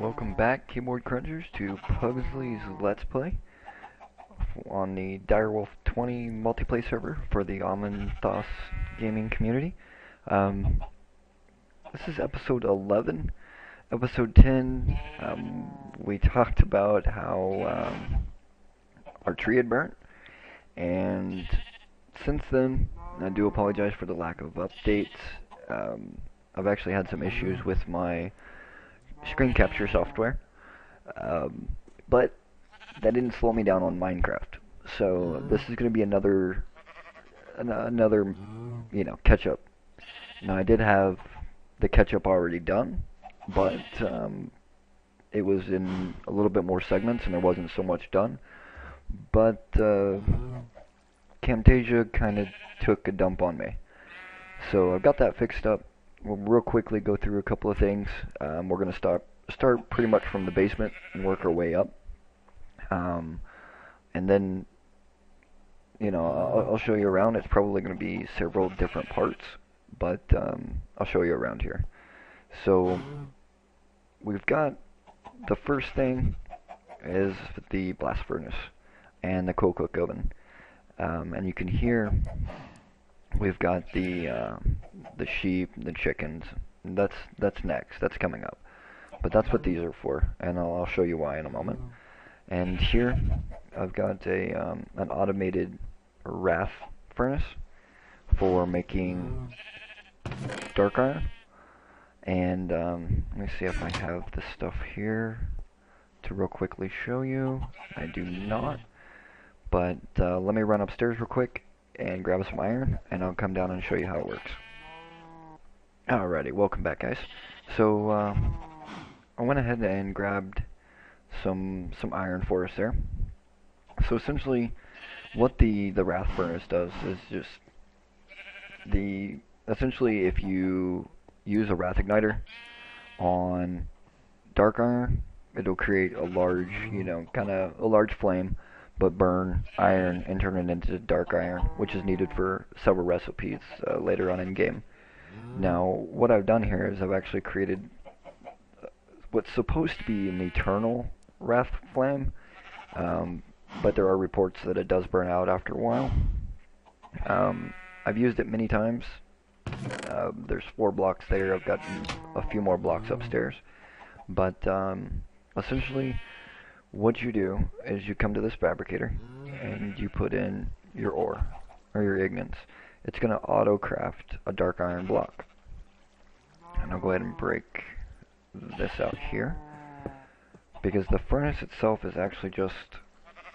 Welcome back, keyboard crunchers, to Puggzly's Let's Play on the Direwolf 20 multiplayer server for the Almonthos gaming community. This is episode 11. Episode 10, we talked about how our tree had burnt, and since then, I do apologize for the lack of updates. I've actually had some issues with my screen capture software, but that didn't slow me down on Minecraft. So this is going to be another catch up. Now I did have the catch up already done, but it was in a little bit more segments and there wasn't so much done. But Camtasia kind of took a dump on me, so I've got that fixed up. We'll real quickly go through a couple of things. We're going to start pretty much from the basement and work our way up. And then, I'll show you around. It's probably going to be several different parts, but I'll show you around here. So, we've got the first thing is the blast furnace and the coal cook oven. And you can hear we've got the sheep, the chickens. That's next. That's coming up. But that's what these are for, and I'll show you why in a moment. And here I've got an automated wrath furnace for making dark iron. And let me see if I have the stuff here to real quickly show you. I do not. But let me run upstairs real quick and grab some iron, and I'll come down and show you how it works. Alrighty, welcome back, guys. So I went ahead and grabbed some iron for us there. So essentially, what the wrath furnace does is just essentially if you use a wrath igniter on dark iron, it'll create a large, kind of a large flame, but burn iron and turn it into dark iron, which is needed for several recipes later on in game. Now, what I've done here is I've actually created what's supposed to be an eternal wrath flame, but there are reports that it does burn out after a while. I've used it many times. There's 4 blocks there. I've got a few more blocks upstairs. But essentially, what you do is you come to this fabricator and you put in your ore or your ignits. It's going to auto craft a dark iron block. And I'll go ahead and break this out here, because the furnace itself is actually just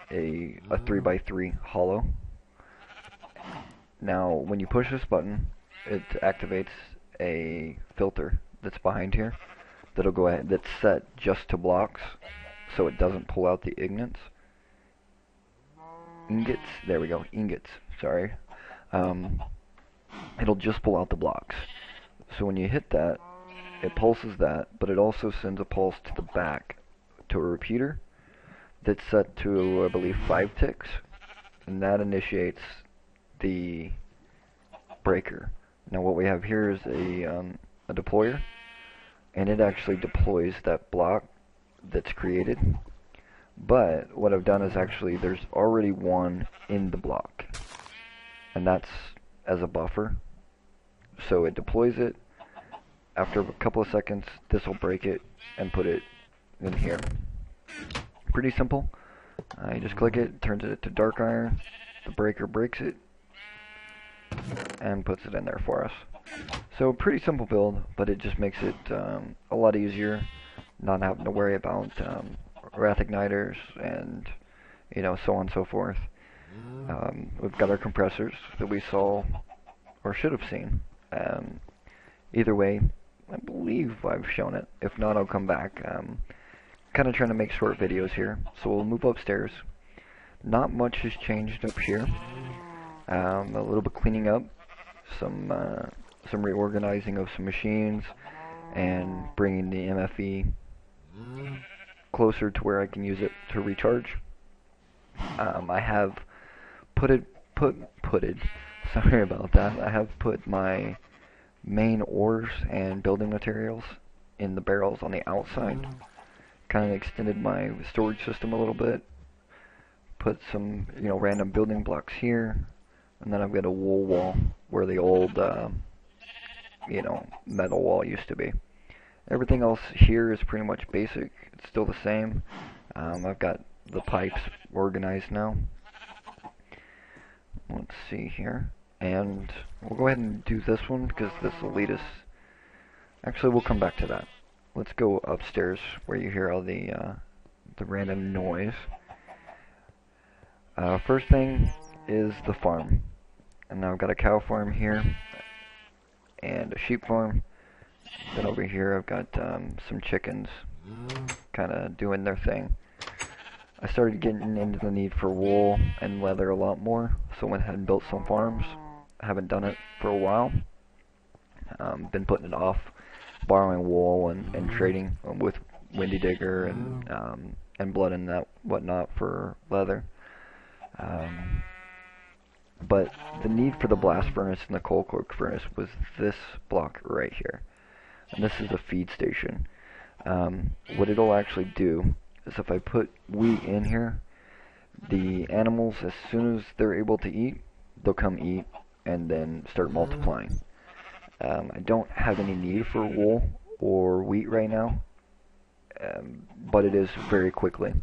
a 3x3 hollow. Now when you push this button, it activates a filter that's behind here that'll go ahead, that's set just to blocks, so it doesn't pull out the ingots. There we go, ingots, sorry. It'll just pull out the blocks. So when you hit that, it pulses that, but it also sends a pulse to the back to a repeater that's set to, I believe, 5 ticks, and that initiates the breaker. Now what we have here is a deployer, and it actually deploys that block that's created. But what I've done is actually there's already one in the block, and that's as a buffer. So it deploys it. After a couple of seconds, this will break it and put it in here. Pretty simple. You just click it, turns it to dark iron. The breaker breaks it and puts it in there for us. So pretty simple build, but it just makes it a lot easier, not having to worry about wrath igniters and so on and so forth. We've got our compressors that we saw or should have seen. Either way, I believe I've shown it. If not, I'll come back. Kind of trying to make short videos here, so we'll move upstairs. Not much has changed up here. A little bit cleaning up, some reorganizing of some machines, and bringing the MFE closer to where I can use it to recharge. I have sorry about that. I have put my main ores and building materials in the barrels on the outside, kind of extended my storage system a little bit. Put some, random building blocks here, and then I've got a wool wall where the old, metal wall used to be. Everything else here is pretty much basic. It's still the same. I've got the pipes organized now. Let's see here. And we'll go ahead and do this one because this will lead us. Actually, we'll come back to that. Let's go upstairs where you hear all the random noise. First thing is the farm. And now I've got a cow farm here and a sheep farm. Then over here I've got some chickens kind of doing their thing. I started getting into the need for wool and leather a lot more, so I went ahead and built some farms. I haven't done it for a while. Been putting it off, borrowing wool and trading with Windy Digger and Blood and that whatnot for leather. But the need for the blast furnace and the coal coke furnace was this block right here. And this is a feed station. What it'll actually do is if I put wheat in here, the animals, as soon as they're able to eat, they'll come eat and then start multiplying. I don't have any need for wool or wheat right now, but it is very quickly.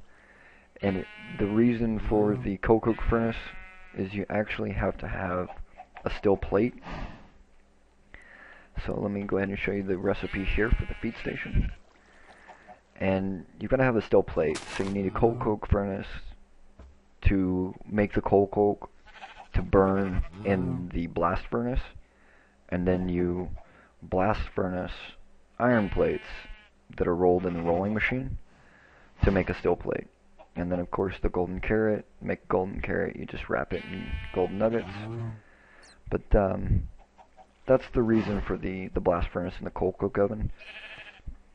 And the reason for the coal coke furnace is you actually have to have a steel plate. So let me go ahead and show you the recipe here for the feed station. And you've got to have a steel plate, so you need a coal coke furnace to make the coal coke to burn in the blast furnace, and then you blast furnace iron plates that are rolled in the rolling machine to make a steel plate. And then of course the golden carrot, make golden carrot, you just wrap it in golden nuggets. But that's the reason for the blast furnace and the coal coke oven.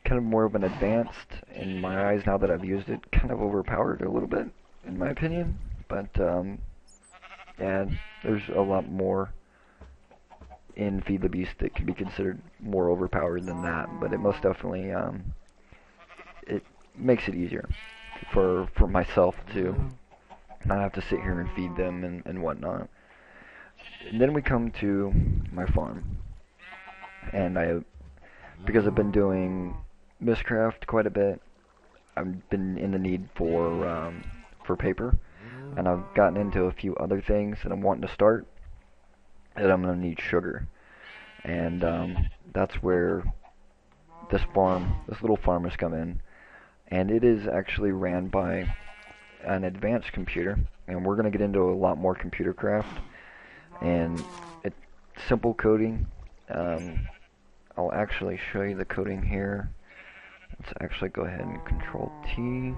Kind of more of an advanced, in my eyes now that I've used it, kind of overpowered a little bit, in my opinion. But yeah, there's a lot more in Feed the Beast that can be considered more overpowered than that. But it most definitely it makes it easier for myself to not have to sit here and feed them and whatnot. And then we come to my farm, and because I've been doing Mistcraft quite a bit, I've been in the need for paper, and I've gotten into a few other things that I'm wanting to start, and I'm going to need sugar. And that's where this little farm has come in, and it is actually ran by an advanced computer, and we're going to get into a lot more computer craft, and it's simple coding. I'll actually show you the coding here. Let's actually go ahead and Control T,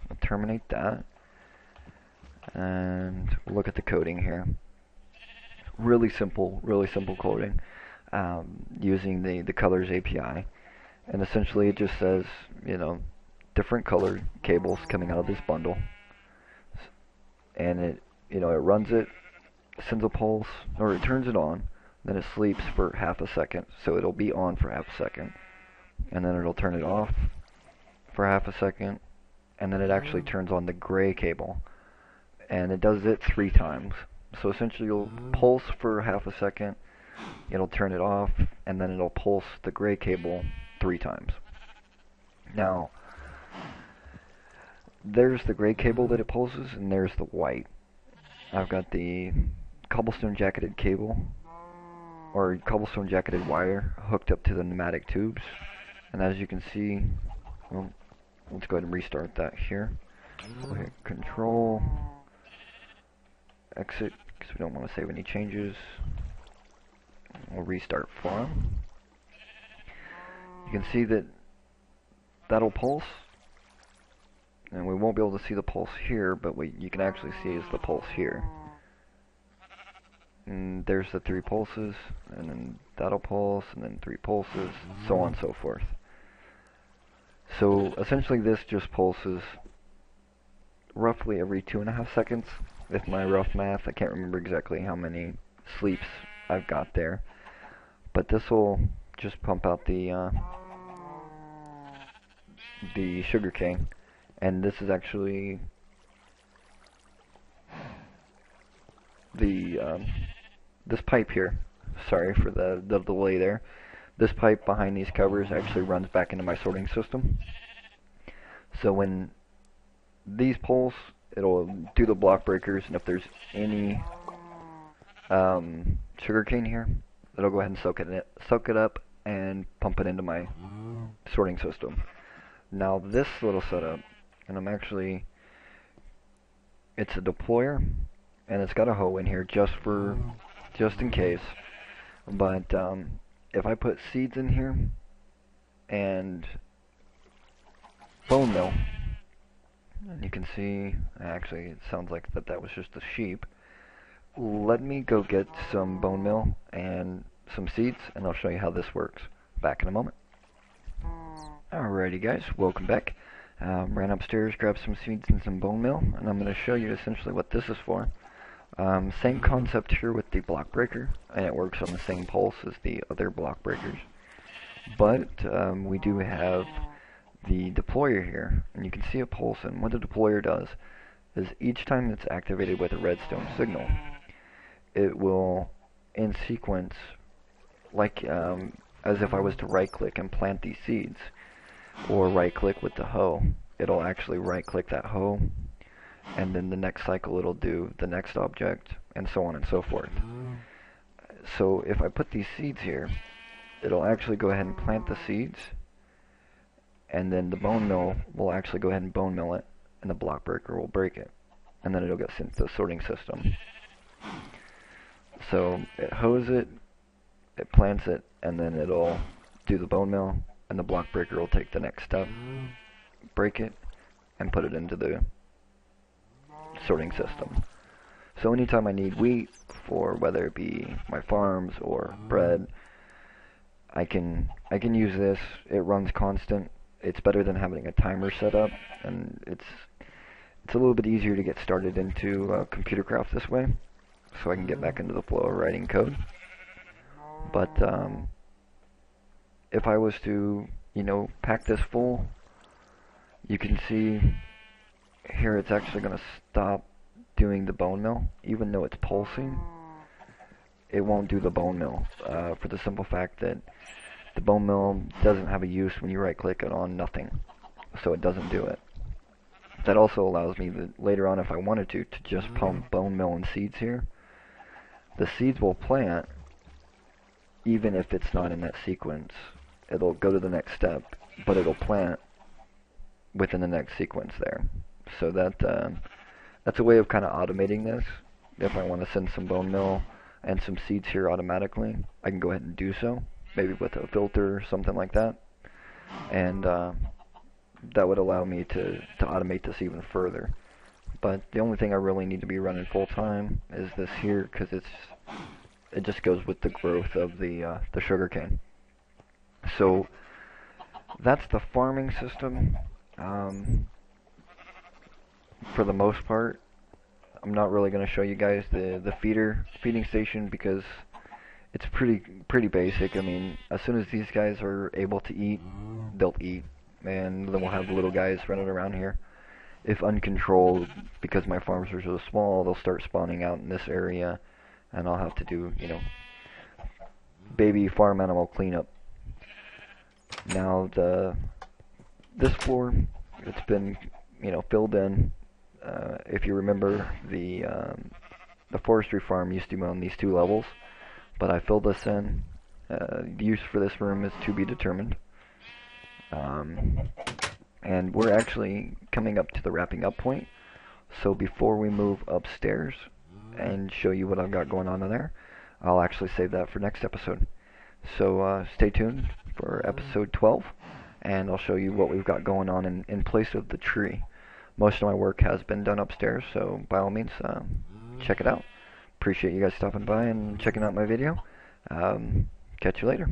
I'll terminate that, and look at the coding here. Really simple coding, using the colors API, and essentially it just says, different colored cables coming out of this bundle, and it runs it, sends a pulse, or it turns it on, then it sleeps for half a second, so it'll be on for half a second, and then it'll turn it off for half a second, and then it actually turns on the gray cable, and it does it 3 times. So essentially you'll pulse for half a second, it'll turn it off, and then it'll pulse the gray cable 3 times. Now, there's the gray cable that it pulses, and there's the white. I've got the cobblestone jacketed cable, or cobblestone jacketed wire, hooked up to the pneumatic tubes. And as you can see, well, let's go ahead and restart that here. We'll hit Control, exit, because we don't want to save any changes. We'll restart farm. You can see that that'll pulse, and we won't be able to see the pulse here, but what you can actually see is the pulse here. And there's the 3 pulses, and then that'll pulse, and then 3 pulses, so on and so forth. So essentially this just pulses roughly every 2.5 seconds, with my rough math. I can't remember exactly how many sleeps I've got there, but this will just pump out the the sugar cane, and this is actually the this pipe here. Sorry for the delay there. This pipe behind these covers actually runs back into my sorting system. So when these pulse, it'll do the block breakers, and if there's any sugarcane here, it'll go ahead and soak it up and pump it into my sorting system. Now this little setup, and it's a deployer, and it's got a hoe in here just in case. But if I put seeds in here and bone meal, and you can see, actually it sounds like that was just a sheep. Let me go get some bone meal and some seeds, and I'll show you how this works. Back in a moment. Alrighty guys, welcome back. Ran upstairs, grabbed some seeds and some bone meal, and I'm going to show you essentially what this is for. Same concept here with the block breaker, and it works on the same pulse as the other block breakers. But we do have the deployer here, and you can see a pulse, and what the deployer does is each time it's activated with a redstone signal, it will, in sequence, like as if I was to right click and plant these seeds, or right click with the hoe, it'll actually right click that hoe, and then the next cycle it'll do the next object, and so on and so forth. So if I put these seeds here, it'll actually go ahead and plant the seeds, and then the bone mill will actually go ahead and bone mill it, and the block breaker will break it, and then it'll get sent to the sorting system. So it hoes it, it plants it, and then it'll do the bone mill, and the block breaker will take the next step, break it, and put it into the sorting system. So anytime I need wheat, for whether it be my farms or bread, I can use this. It runs constant. It's better than having a timer set up, and it's a little bit easier to get started into computer craft this way, so I can get back into the flow of writing code. But if I was to, pack this full, you can see here it's actually going to stop doing the bone mill. Even though it's pulsing, it won't do the bone mill, for the simple fact that the bone mill doesn't have a use when you right click it on nothing, so it doesn't do it. That also allows me that later on, if I wanted to just pump bone meal and seeds here. The seeds will plant even if it's not in that sequence. It'll go to the next step, but it'll plant within the next sequence there. So that's a way of kind of automating this. If I want to send some bone meal and some seeds here automatically, I can go ahead and do so, maybe with a filter or something like that, and that would allow me to automate this even further. But the only thing I really need to be running full time is this here, because it just goes with the growth of the sugarcane. So that's the farming system. For the most part, I'm not really going to show you guys the feeding station, because it's pretty basic. I mean, as soon as these guys are able to eat, they'll eat, and then we'll have the little guys running around here. If uncontrolled, because my farms are so small, they'll start spawning out in this area, and I'll have to do, baby farm animal cleanup. Now this floor, it's been, filled in. If you remember, the forestry farm used to be on these 2 levels, but I filled this in. The use for this room is to be determined. And we're actually coming up to the wrapping up point, so before we move upstairs and show you what I've got going on in there, I'll actually save that for next episode. So stay tuned for episode 12, and I'll show you what we've got going on in place of the tree. Most of my work has been done upstairs, so by all means, check it out. Appreciate you guys stopping by and checking out my video. Catch you later.